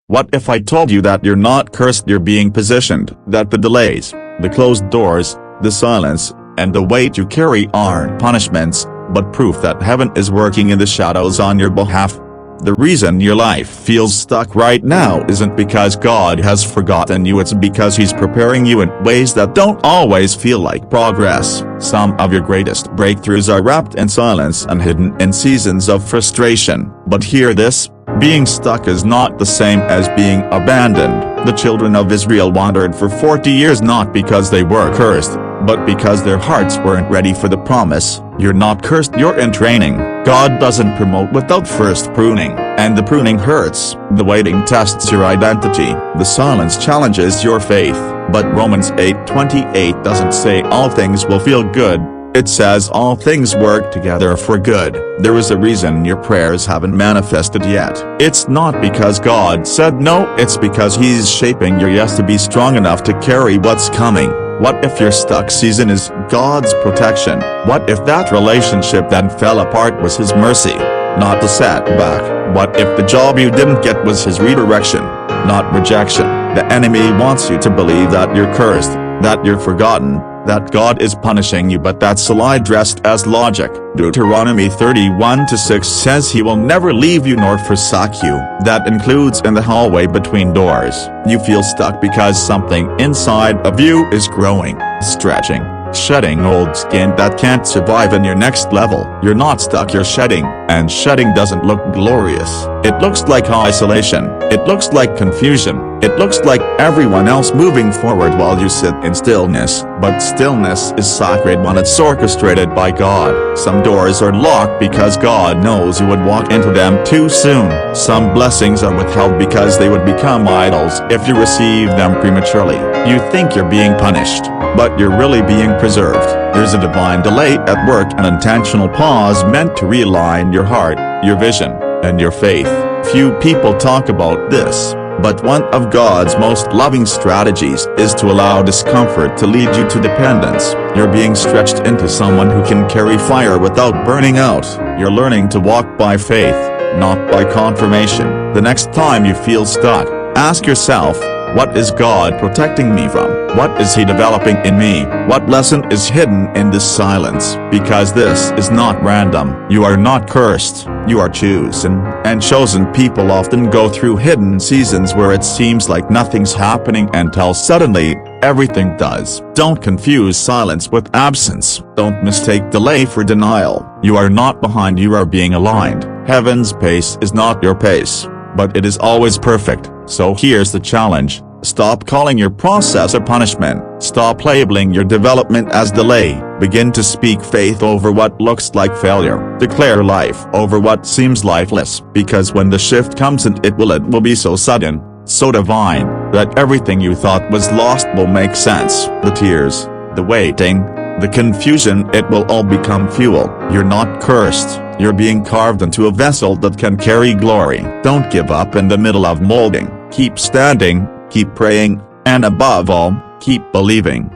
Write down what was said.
What if I told you that you're not cursed, you're being positioned, that the delays, the closed doors, the silence, and the weight you carry aren't punishments, but proof that heaven is working in the shadows on your behalf? The reason your life feels stuck right now isn't because God has forgotten you, it's because He's preparing you in ways that don't always feel like progress. Some of your greatest breakthroughs are wrapped in silence and hidden in seasons of frustration. But hear this, being stuck is not the same as being abandoned. The children of Israel wandered for 40 years not because they were cursed, but because their hearts weren't ready for the promise. You're not cursed, you're in training. God doesn't promote without first pruning, and the pruning hurts. The waiting tests your identity, the silence challenges your faith. But Romans 8:28 doesn't say all things will feel good, it says all things work together for good. There is a reason your prayers haven't manifested yet. It's not because God said no, it's because He's shaping your yes to be strong enough to carry what's coming. What if your stuck season is God's protection? What if that relationship that fell apart was His mercy, not the setback? What if the job you didn't get was His redirection, not rejection? The enemy wants you to believe that you're cursed, that you're forgotten, that God is punishing you, but that's a lie dressed as logic. Deuteronomy 31:6 says He will never leave you nor forsake you. That includes in the hallway between doors. You feel stuck because something inside of you is growing, stretching, shedding old skin that can't survive in your next level. You're not stuck, you're shedding, and shedding doesn't look glorious. It looks like isolation, it looks like confusion, it looks like everyone else moving forward while you sit in stillness. But stillness is sacred when it's orchestrated by God. Some doors are locked because God knows you would walk into them too soon. Some blessings are withheld because they would become idols if you receive them prematurely. You think you're being punished, but you're really being preserved. There's a divine delay at work, an intentional pause meant to realign your heart, your vision, and your faith. Few people talk about this, but one of God's most loving strategies is to allow discomfort to lead you to dependence. You're being stretched into someone who can carry fire without burning out. You're learning to walk by faith, not by confirmation. The next time you feel stuck, ask yourself, what is God protecting me from? What is He developing in me? What lesson is hidden in this silence? Because this is not random. You are not cursed. You are chosen, and chosen people often go through hidden seasons where it seems like nothing's happening until suddenly, everything does. Don't confuse silence with absence. Don't mistake delay for denial. You are not behind, you are being aligned. Heaven's pace is not your pace, but it is always perfect. So here's the challenge. Stop calling your process a punishment. Stop labeling your development as delay. Begin to speak faith over what looks like failure. Declare life over what seems lifeless. Because when the shift comes, and it will be so sudden, so divine, that everything you thought was lost will make sense. The tears, the waiting, the confusion, it will all become fuel. You're not cursed. You're being carved into a vessel that can carry glory. Don't give up in the middle of molding. Keep standing, keep praying, and above all, keep believing.